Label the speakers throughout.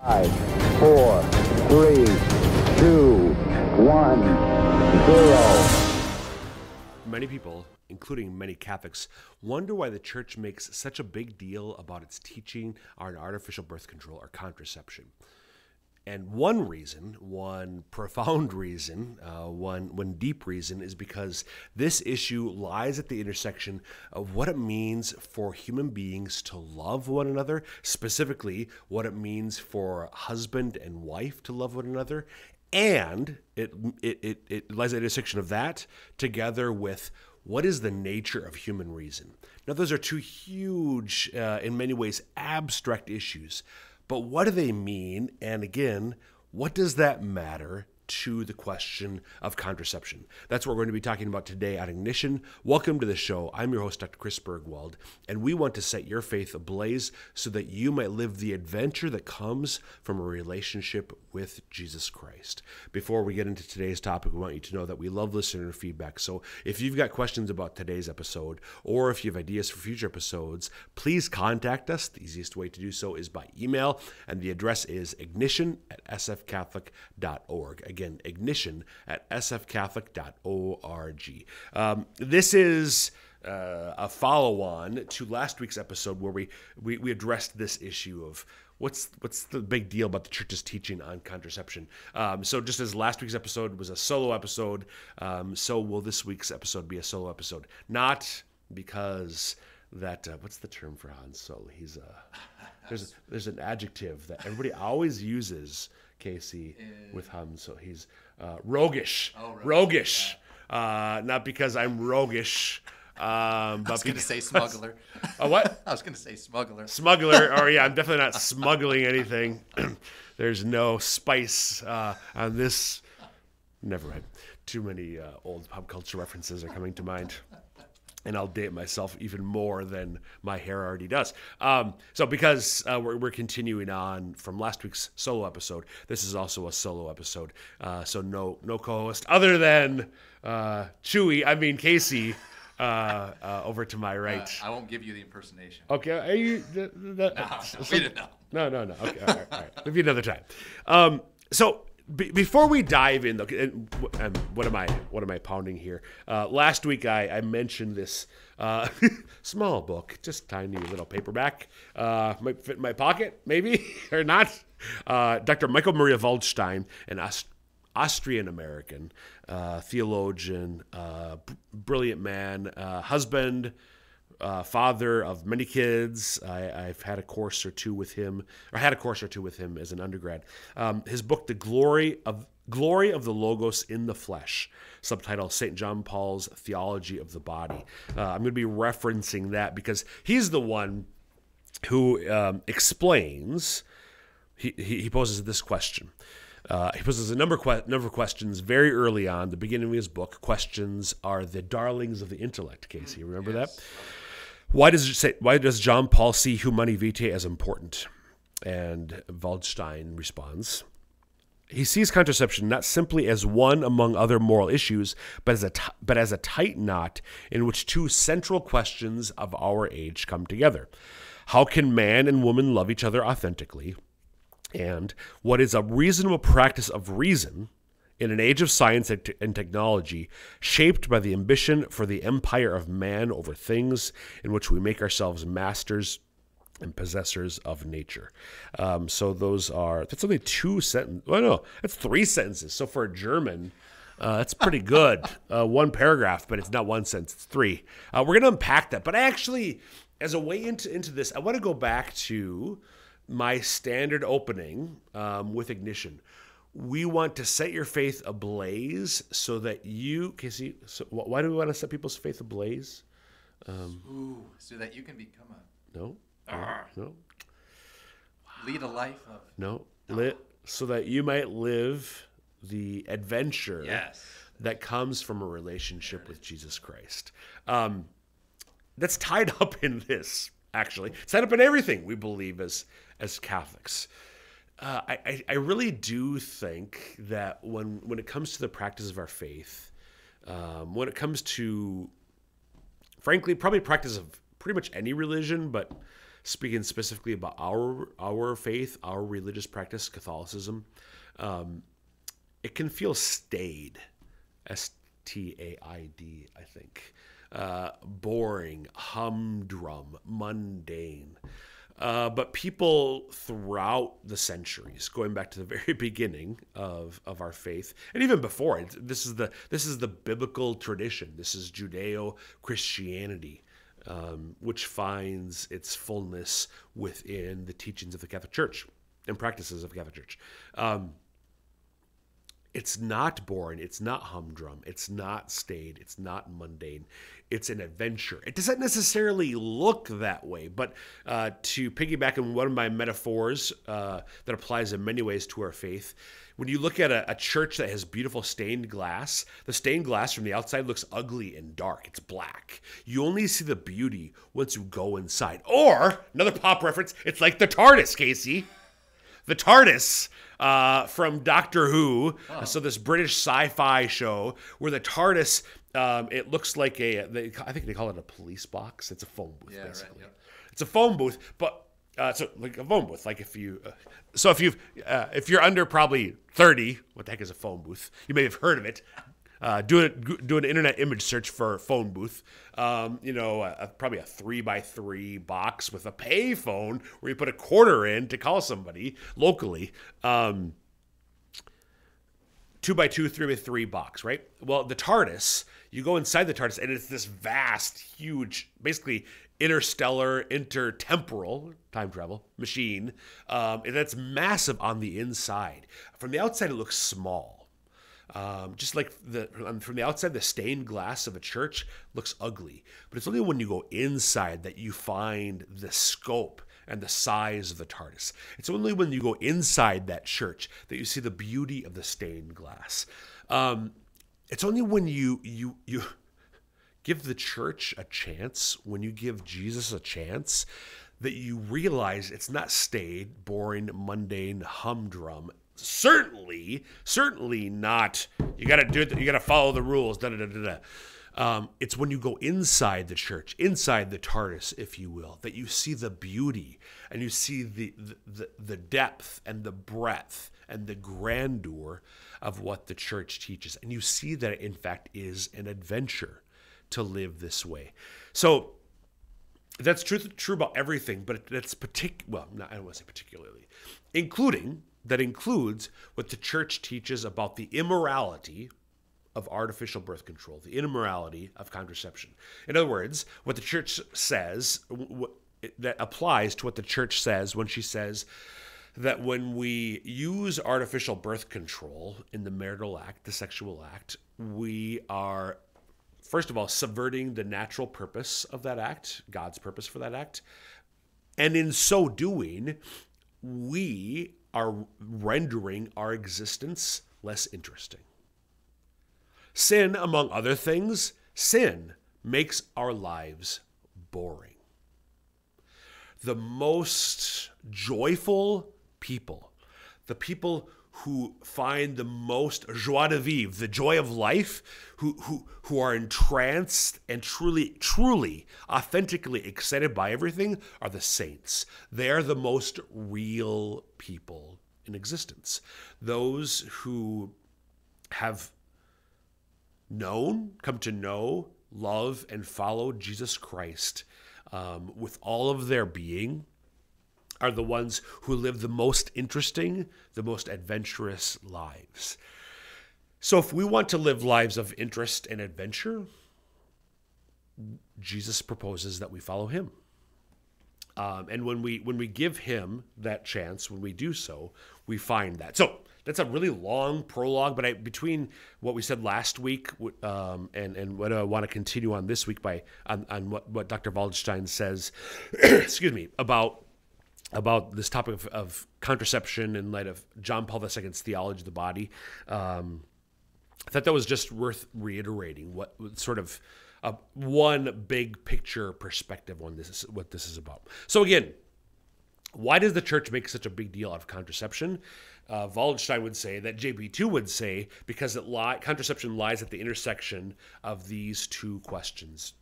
Speaker 1: 5, 4, 3, 2, 1, 0.
Speaker 2: Many people, including many Catholics, wonder why the church makes such a big deal about its teaching on artificial birth control or contraception. And one reason, one profound reason, one deep reason is because this issue lies at the intersection of what it means for human beings to love one another, specifically what it means for husband and wife to love one another, and it lies at the intersection of that together with what is the nature of human reason. Now, those are two huge, in many ways, abstract issues. But what do they mean? And again, what does that matter to the question of contraception? That's what we're going to be talking about today on Ignition. Welcome to the show. I'm your host, Dr. Chris Bergwald, and we want to set your faith ablaze so that you might live the adventure that comes from a relationship with Jesus Christ. Before we get into today's topic, we want you to know that we love listener feedback. So if you've got questions about today's episode, or if you have ideas for future episodes, please contact us. The easiest way to do so is by email, and the address is ignition@sfcatholic.org. Again, ignition@sfcatholic.org. This is a follow-on to last week's episode where we addressed this issue of what's the big deal about the church's teaching on contraception. So just as last week's episode was a solo episode, so will this week's episode be a solo episode. Not because that, what's the term for Han Solo? He's there's an adjective that everybody always uses, Casey, with Han. So he's roguish. Oh, roguish. Yeah. Not because I'm roguish. But
Speaker 3: I was going to say smuggler.
Speaker 2: What?
Speaker 3: I was going to say smuggler.
Speaker 2: Smuggler. Or yeah, I'm definitely not smuggling anything. There's no spice on this. Never mind. Too many old pop culture references are coming to mind. And I'll date myself even more than my hair already does. So because we're continuing on from last week's solo episode, this is also a solo episode. So no co-host other than Casey, over to my right.
Speaker 3: I won't give you the impersonation.
Speaker 2: Okay. Are you?
Speaker 3: No.
Speaker 2: No. Okay. All right. Maybe another time. So. Before we dive in, though, and what am I pounding here? Last week I mentioned this small book, just tiny little paperback, might fit in my pocket, maybe or not. Dr. Michael Maria Waldstein, an Austrian-American theologian, brilliant man, husband. Father of many kids. I've had a course or two with him, as an undergrad. His book, The Glory of the Logos in the Flesh, subtitle St. John Paul's Theology of the Body. I'm going to be referencing that because he's the one who explains. He poses this question. He poses a number of questions very early on, the beginning of his book. Questions are the darlings of the intellect, Casey. Remember that? Why does John Paul see Humanae Vitae as important? And Waldstein responds, he sees contraception not simply as one among other moral issues, but as a tight knot in which two central questions of our age come together. How can man and woman love each other authentically? And what is a reasonable practice of reason in an age of science and technology shaped by the ambition for the empire of man over things, in which we make ourselves masters and possessors of nature? So that's only 2 sentences. Well, no, that's 3 sentences. So for a German, that's pretty good. 1 paragraph, but it's not 1 sentence, it's 3. We're going to unpack that. But actually, as a way into this, I want to go back to my standard opening with Ignition. We want to set your faith ablaze so that you, Casey, why do we want to set people's faith ablaze?
Speaker 3: So that you can become
Speaker 2: No.
Speaker 3: Lead a life of...
Speaker 2: No. So that you might live the adventure that comes from a relationship with Jesus Christ. That's tied up in this, actually. It's tied up in everything we believe as Catholics. I really do think that when it comes to the practice of our faith, when it comes to, frankly, probably practice of pretty much any religion, but speaking specifically about our faith, our religious practice, Catholicism, it can feel staid, S-T-A-I-D, I think, boring, humdrum, mundane. But people throughout the centuries, going back to the very beginning of our faith, and even before it, this is the biblical tradition. This is Judeo-Christianity, which finds its fullness within the teachings of the Catholic Church and practices of the Catholic Church. It's not boring. It's not humdrum. It's not staid. It's not mundane. It's an adventure. It doesn't necessarily look that way, but to piggyback on one of my metaphors that applies in many ways to our faith, when you look at a church that has beautiful stained glass, the stained glass from the outside looks ugly and dark. It's black. You only see the beauty once you go inside. Or, another pop reference, it's like the TARDIS, Casey. The TARDIS from Doctor Who.
Speaker 3: Oh.
Speaker 2: So this British sci-fi show where the TARDIS, it looks like I think they call it a police box. It's a phone booth,
Speaker 3: Yeah,
Speaker 2: basically.
Speaker 3: right, yep.
Speaker 2: It's a phone booth, but so like a phone booth. Like if you're under probably 30, what the heck is a phone booth? You may have heard of it. Do an internet image search for phone booth. Probably a 3x3 box with a pay phone where you put a quarter in to call somebody locally. 2x2, 3x3 box, right? Well, the TARDIS, you go inside the TARDIS and it's this vast, huge, basically interstellar, intertemporal time travel machine. And that's massive on the inside. From the outside, it looks small. Just like from the outside, the stained glass of a church looks ugly. But it's only when you go inside that you find the scope and the size of the TARDIS. It's only when you go inside that church that you see the beauty of the stained glass. It's only when you give the church a chance, when you give Jesus a chance, that you realize it's not staid, boring, mundane, humdrum. Certainly not. You got to do it. You got to follow the rules. It's when you go inside the church, inside the TARDIS, if you will, that you see the beauty and you see the depth and the breadth and the grandeur of what the church teaches, and you see that it in fact is an adventure to live this way. So that's true about everything, but that's I don't want to say particularly, that includes what the church teaches about the immorality of artificial birth control, the immorality of contraception. In other words, what the church says, that applies to what the church says when she says that when we use artificial birth control in the marital act, the sexual act, we are, first of all, subverting the natural purpose of that act, God's purpose for that act. And in so doing, we are rendering our existence less interesting. Sin, among other things, sin makes our lives boring. The most joyful people, the people who find the most joie de vivre, the joy of life, who are entranced and truly, authentically excited by everything, are the saints. They are the most real people in existence. Those who have come to know, love, and follow Jesus Christ with all of their being, are the ones who live the most interesting, the most adventurous lives. So if we want to live lives of interest and adventure, Jesus proposes that we follow him. And when we give him that chance, when we do so, we find that. So that's a really long prologue, but between what we said last week and what I want to continue on this week on what Dr. Waldstein says, excuse me, about this topic of contraception in light of John Paul II's theology of the body. I thought that was just worth reiterating what sort of one big picture perspective on what this is about. So again, why does the church make such a big deal out of contraception? Waldstein would say that JP2 would say because contraception lies at the intersection of these two questions.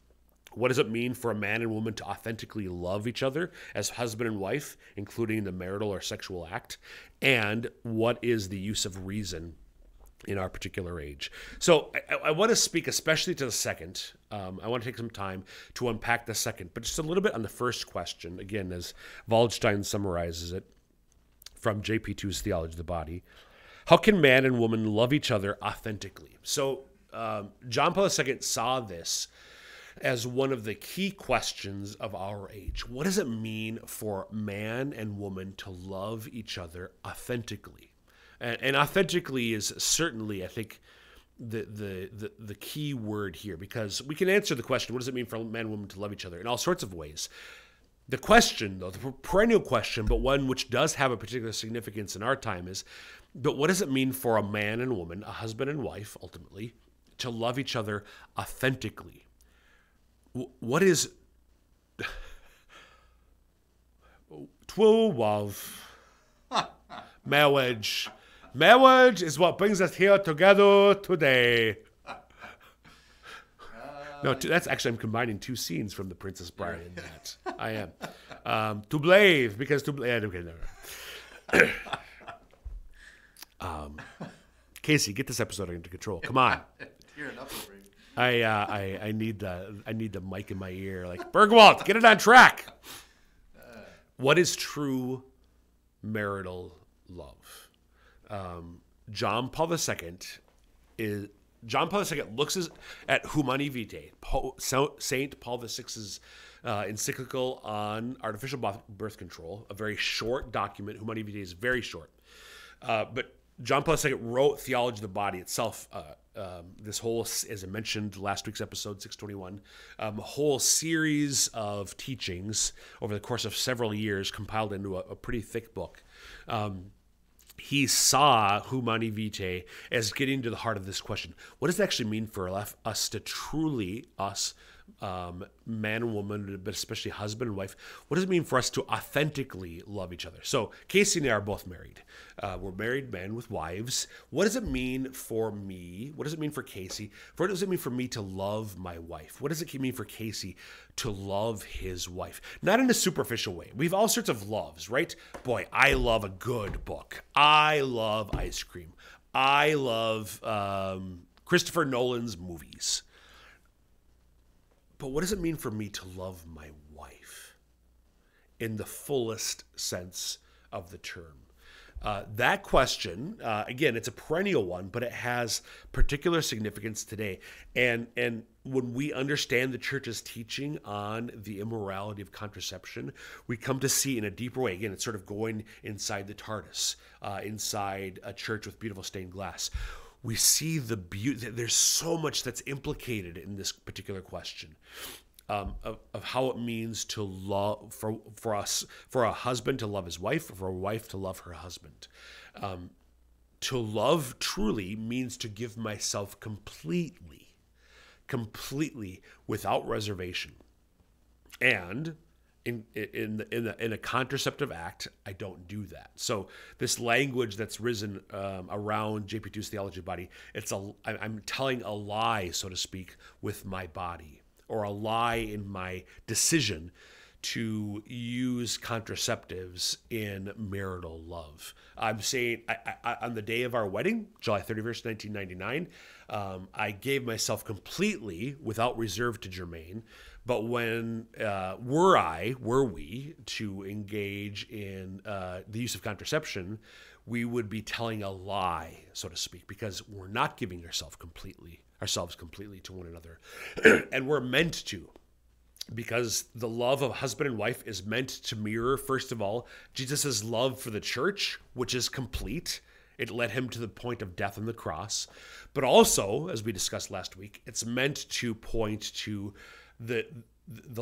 Speaker 2: What does it mean for a man and woman to authentically love each other as husband and wife, including the marital or sexual act? And what is the use of reason in our particular age? So I want to speak especially to the second. I want to take some time to unpack the second, but just a little bit on the first question, again, as Waldstein summarizes it from JP2's Theology of the Body. How can man and woman love each other authentically? So John Paul II saw this as one of the key questions of our age. What does it mean for man and woman to love each other authentically? And authentically is certainly, I think, the key word here, because we can answer the question, what does it mean for man and woman to love each other, in all sorts of ways. The question, though, the perennial question, but one which does have a particular significance in our time is, but what does it mean for a man and woman, a husband and wife, ultimately, to love each other authentically? What is true love? Marriage. Marriage is what brings us here together today. No, that's actually, I'm combining two scenes from The Princess Bride in that. I am. To blave, because to blave. Okay, no. Casey, get this episode under control. Come on.
Speaker 3: Tearing up over here.
Speaker 2: I need the mic in my ear. Like, Bergwald, get it on track. What is true marital love? John Paul II looks at Humani Vitae, Saint Paul VI's encyclical on artificial birth control, a very short document. Humani Vitae is very short, but John Paul II wrote Theology of the Body itself. This whole, as I mentioned last week's episode 621, a whole series of teachings over the course of several years compiled into a pretty thick book. He saw Humani Vitae as getting to the heart of this question. What does it actually mean for us to truly, man and woman, but especially husband and wife, what does it mean for us to authentically love each other? So Casey and I are both married. We're married men with wives. What does it mean for me? What does it mean for Casey? What does it mean for me to love my wife? What does it mean for Casey to love his wife? Not in a superficial way. We have all sorts of loves, right? Boy, I love a good book. I love ice cream. I love Christopher Nolan's movies. But what does it mean for me to love my wife in the fullest sense of the term? That question, again, it's a perennial one, but it has particular significance today. And when we understand the church's teaching on the immorality of contraception, we come to see in a deeper way. Again, it's sort of going inside the TARDIS, inside a church with beautiful stained glass. We see the beauty. There's so much that's implicated in this particular question of how it means to love, for a husband to love his wife, for a wife to love her husband. To love truly means to give myself completely, without reservation. And in a contraceptive act, I don't do that. So this language that's risen around JP2's Theology of the Body, I'm telling a lie, so to speak, with my body, or a lie in my decision to use contraceptives in marital love. I'm saying on the day of our wedding, July 31st, 1999, I gave myself completely, without reserve to Jermaine. But when were we to engage in the use of contraception, we would be telling a lie, so to speak, because we're not giving ourselves completely to one another. And we're meant to, because the love of husband and wife is meant to mirror, first of all, Jesus' love for the church, which is complete. It led him to the point of death on the cross. But also, as we discussed last week, it's meant to point to the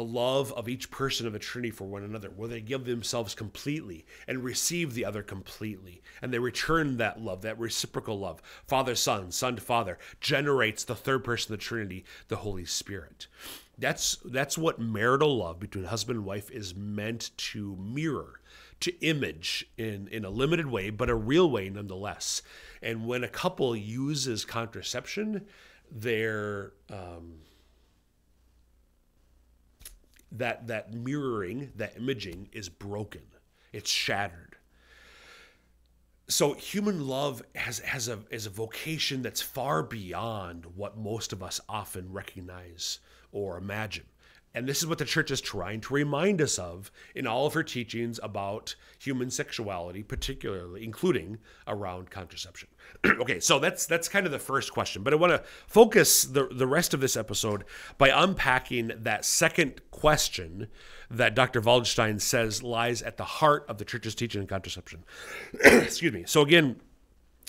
Speaker 2: love of each person of the Trinity for one another, where they give themselves completely and receive the other completely. And they return that love, that reciprocal love. Father, Son, Son to Father, generates the third person of the Trinity, the Holy Spirit. That's what marital love between husband and wife is meant to mirror, to image in a limited way, but a real way nonetheless. And when a couple uses contraception, they're that mirroring, that imaging is broken. It's shattered. So human love is a vocation that's far beyond what most of us often recognize or imagine. And this is what the church is trying to remind us of in all of her teachings about human sexuality, particularly including around contraception. Okay, so that's kind of the first question. But I want to focus the rest of this episode by unpacking that second question that Dr. Waldstein says lies at the heart of the church's teaching on contraception. Excuse me. So again,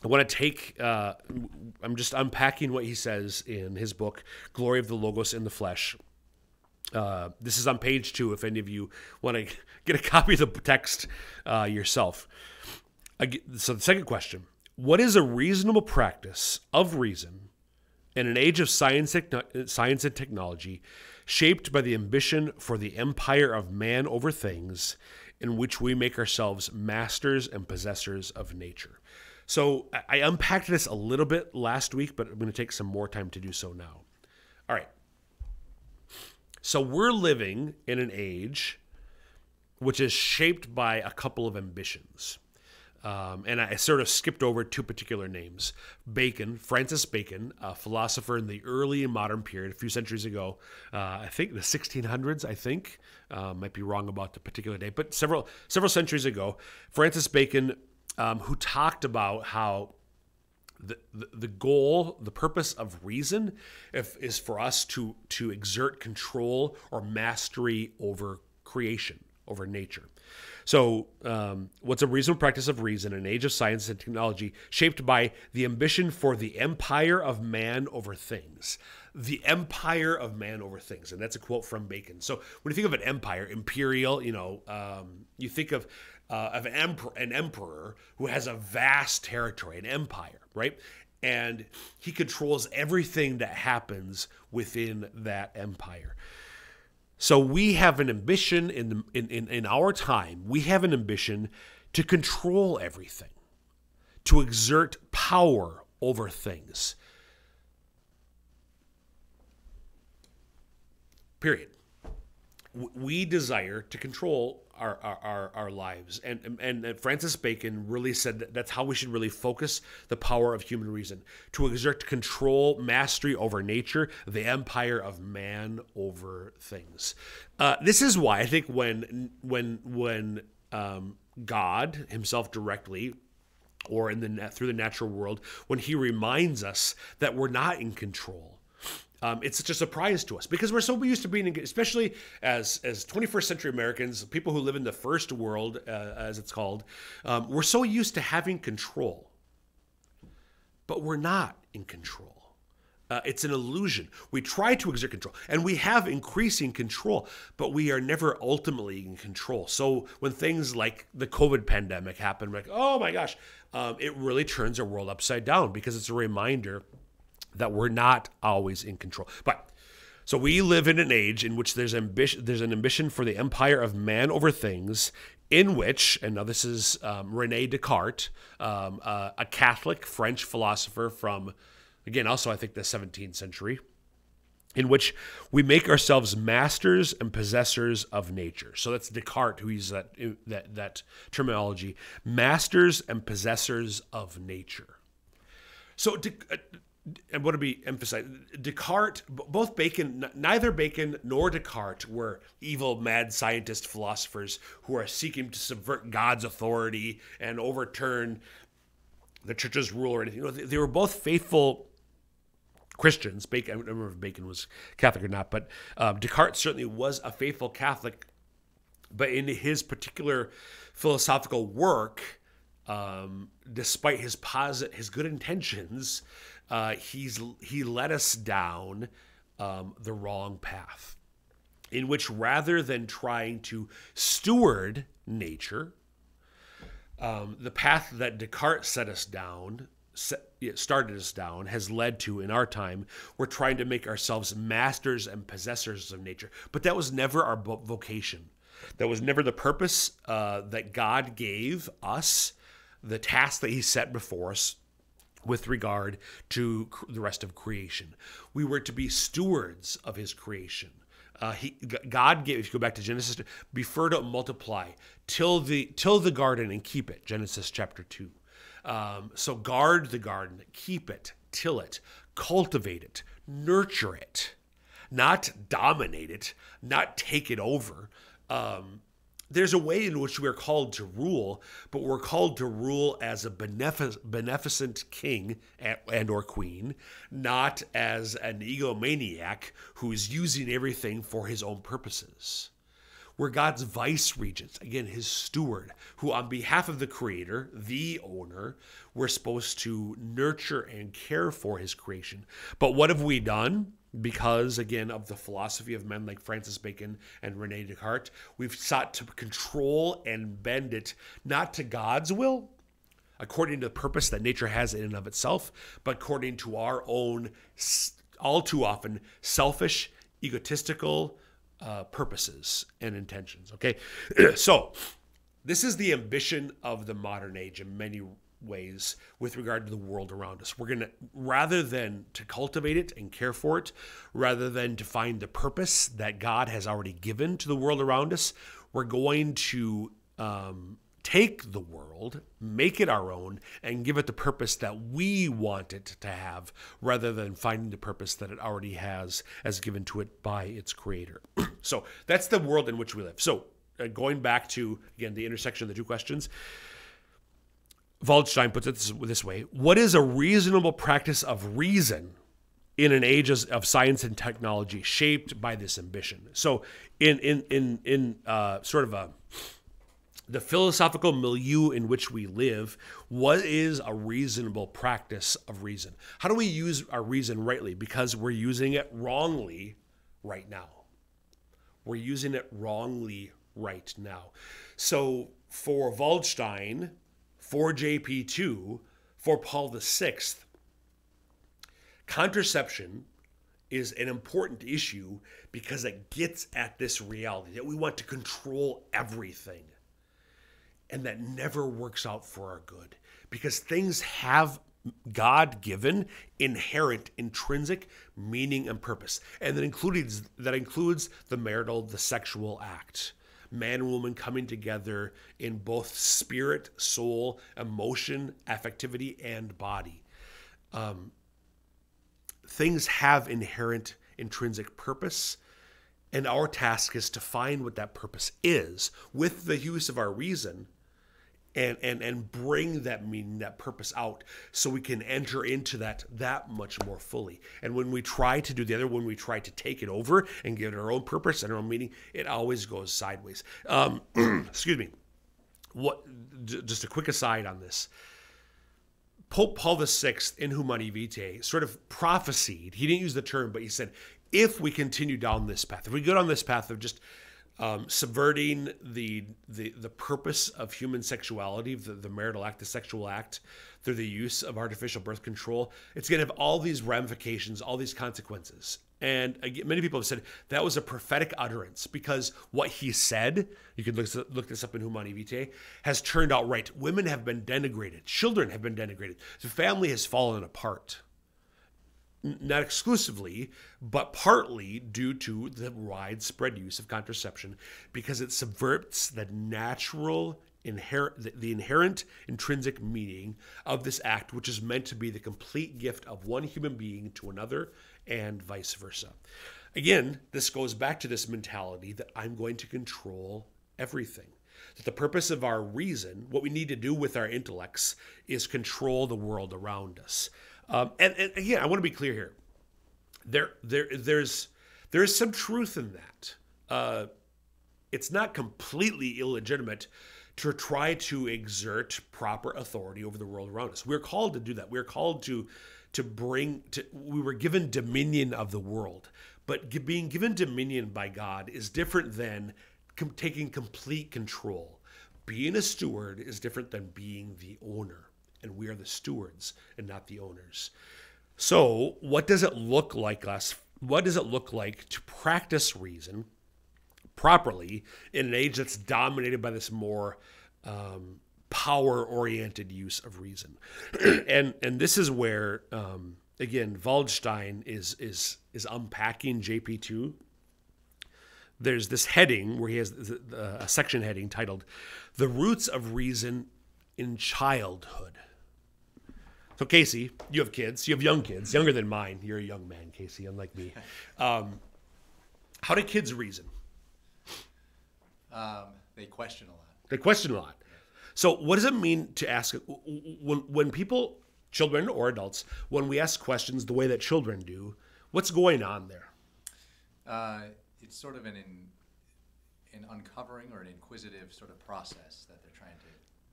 Speaker 2: I want to take, I'm just unpacking what he says in his book, Glory of the Logos in the Flesh. This is on page 2 if any of you want to get a copy of the text yourself. So the second question, what is a reasonable practice of reason in an age of science and technology shaped by the ambition for the empire of man over things, in which we make ourselves masters and possessors of nature? So I unpacked this a little bit last week, but I'm going to take some more time to do so now. All right. So we're living in an age which is shaped by a couple of ambitions. And I sort of skipped over 2 particular names. Bacon, Francis Bacon, a philosopher in the early and modern period, a few centuries ago, I think the 1600s, might be wrong about the particular date, but several centuries ago, Francis Bacon, who talked about how the goal, the purpose of reason is for us to exert control or mastery over creation, over nature. So what's a reasonable practice of reason in an age of science and technology shaped by the ambition for the empire of man over things? The empire of man over things. And that's a quote from Bacon. So when you think of an empire, imperial, you think of an emperor who has a vast territory, an empire, right? And he controls everything that happens within that empire. So we have an ambition in our time. We have an ambition to control everything, to exert power over things. Period. We desire to control our lives. And Francis Bacon really said that's how we should really focus the power of human reason, to exert control, mastery over nature, the empire of man over things. This is why I think when God himself directly, or through the natural world, when he reminds us that we're not in control, it's such a surprise to us because we're so used to being, especially as 21st century Americans, people who live in the first world, as it's called, we're so used to having control, but we're not in control. It's an illusion. We try to exert control, and we have increasing control, but we are never ultimately in control. So when things like the COVID pandemic happen, we're like, oh my gosh, it really turns our world upside down because it's a reminder that we're not always in control. But so we live in an age in which there's an ambition for the empire of man over things, in which, and now this is René Descartes, a Catholic French philosopher from, again, also I think the 17th century, in which we make ourselves masters and possessors of nature. So that's Descartes who uses that terminology, masters and possessors of nature. So I want to be emphasized, Descartes, both Bacon, neither Bacon nor Descartes were evil, mad scientist philosophers who are seeking to subvert God's authority and overturn the church's rule or anything. They were both faithful Christians. Bacon, I don't remember if Bacon was Catholic or not, but Descartes certainly was a faithful Catholic. But in his particular philosophical work, despite his good intentions, he led us down the wrong path, in which rather than trying to steward nature, the path that Descartes started us down has led to, in our time, we're trying to make ourselves masters and possessors of nature. But that was never our vocation. That was never the purpose that God gave us, the task that he set before us with regard to the rest of creation. We were to be stewards of his creation. God gave, if you go back to Genesis, be fertile and multiply, till the garden and keep it, Genesis chapter 2. So guard the garden, keep it, till it, cultivate it, nurture it, not dominate it, not take it over. There's a way in which we are called to rule, but we're called to rule as a beneficent king and or queen, not as an egomaniac who's using everything for his own purposes. We're God's vice regents, again, his steward, who on behalf of the creator, the owner, we're supposed to nurture and care for his creation. But what have we done? Because, again, of the philosophy of men like Francis Bacon and Rene Descartes, we've sought to control and bend it not to God's will, according to the purpose that nature has in and of itself, but according to our own, all too often, selfish, egotistical purposes and intentions. Okay, so this is the ambition of the modern age in many ways with regard to the world around us. We're going to, rather than to cultivate it and care for it, rather than to find the purpose that God has already given to the world around us, we're going to take the world, make it our own, and give it the purpose that we want it to have, rather than finding the purpose that it already has as given to it by its creator. So that's the world in which we live. So going back to, again, the intersection of the two questions, Waldstein puts it this way: what is a reasonable practice of reason in an age of science and technology shaped by this ambition? So in sort of the philosophical milieu in which we live, what is a reasonable practice of reason? How do we use our reason rightly? Because we're using it wrongly right now. We're using it wrongly right now. So for Waldstein, for JP2, for Paul VI, contraception is an important issue because it gets at this reality that we want to control everything. And that never works out for our good, because things have God-given, inherent, intrinsic meaning and purpose. And that includes the marital, the sexual act. Man and woman coming together in both spirit, soul, emotion, affectivity, and body. Things have inherent, intrinsic purpose, and our task is to find what that purpose is with the use of our reason, and bring that meaning, that purpose out, so we can enter into that much more fully. And when we try to do the other, when we try to take it over and give it our own purpose and our own meaning, it always goes sideways. Excuse me. Just a quick aside on this. Pope Paul VI, in Humani Vitae, sort of prophesied, he didn't use the term, but he said, if we continue down this path, if we go down this path of just subverting the purpose of human sexuality, the marital act, the sexual act, through the use of artificial birth control, it's going to have all these ramifications, all these consequences. And again, many people have said that was a prophetic utterance, because what he said, you can look this up in Humani Vitae, has turned out right. Women have been denigrated. Children have been denigrated. The family has fallen apart. Not exclusively, but partly due to the widespread use of contraception, because it subverts the natural, the inherent intrinsic meaning of this act, which is meant to be the complete gift of one human being to another, and vice versa. Again, this goes back to this mentality that I'm going to control everything. That the purpose of our reason, what we need to do with our intellects, is control the world around us. And again, I want to be clear here. There's some truth in that. It's not completely illegitimate to try to exert proper authority over the world around us. We're called to do that. We're called to we were given dominion of the world, but being given dominion by God is different than taking complete control. Being a steward is different than being the owner. And we are the stewards and not the owners. So what does it look like What does it look like to practice reason properly in an age that's dominated by this more power-oriented use of reason? and this is where, again, Waldstein is unpacking JP2 there's this heading where he has a section heading titled "The Roots of Reason in Childhood." So Casey, you have kids. You have young kids, younger than mine. You're a young man, Casey, unlike me. How do kids reason?
Speaker 3: They question a lot.
Speaker 2: They question a lot. So what does it mean to ask, when people, children or adults, when we ask questions the way that children do, what's going on there?
Speaker 3: It's sort of an uncovering or an inquisitive sort of process that they're trying to,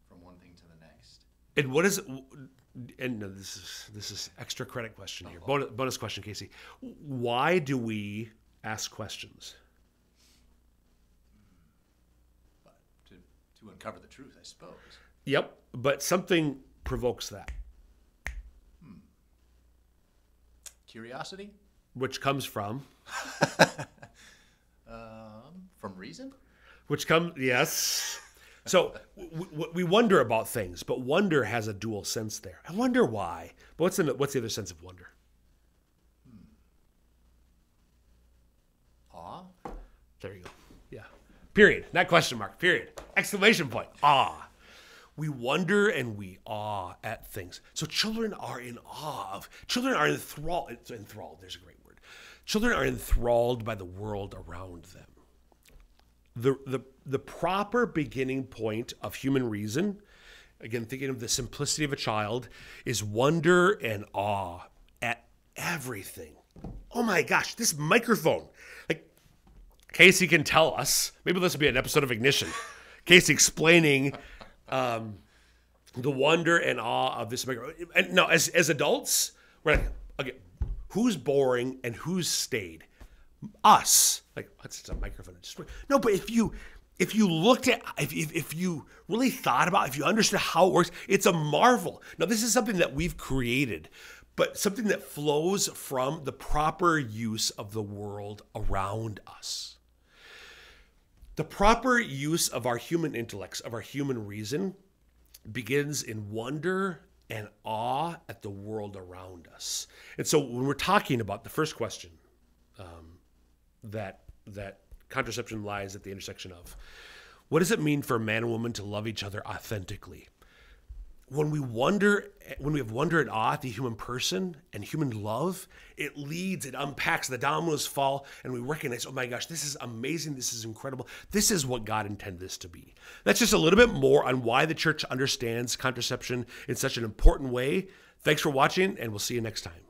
Speaker 3: from one thing to the next.
Speaker 2: And what is, and no, this is extra credit question here. Bonus question, Casey. Why do we ask questions?
Speaker 3: To uncover the truth, I suppose.
Speaker 2: Yep, but something provokes that.
Speaker 3: Curiosity?
Speaker 2: Which comes from?
Speaker 3: From reason?
Speaker 2: Which comes, yes. So we wonder about things, but wonder has a dual sense there. I wonder why. But what's the other sense of wonder?
Speaker 3: Awe?
Speaker 2: There you go. Yeah. Period. Not question mark. Period. Exclamation point. Awe. We wonder and we awe at things. So children are in awe of. Children are enthralled. Enthralled. There's a great word. Children are enthralled by the world around them. The proper beginning point of human reason, again, thinking of the simplicity of a child, is wonder and awe at everything. Oh my gosh, this microphone. Like, Casey can tell us. Maybe this will be an episode of Ignition. Casey explaining the wonder and awe of this microphone. And now, as adults, we're like, okay, who's boring and who's stayed? Us. Like, that's just a microphone. No, but if you looked at, if you really thought about, if you understood how it works, it's a marvel. Now, this is something that we've created, but something that flows from the proper use of the world around us. The proper use of our human intellects, of our human reason, begins in wonder and awe at the world around us. And so when we're talking about the first question, that contraception lies at the intersection of, what does it mean for a man and woman to love each other authentically? When we have wonder and awe at the human person and human love, it unpacks, the dominoes fall, and we recognize, oh my gosh, this is amazing, this is incredible, this is what God intended this to be. That's just a little bit more on why the church understands contraception in such an important way. Thanks for watching, and we'll see you next time.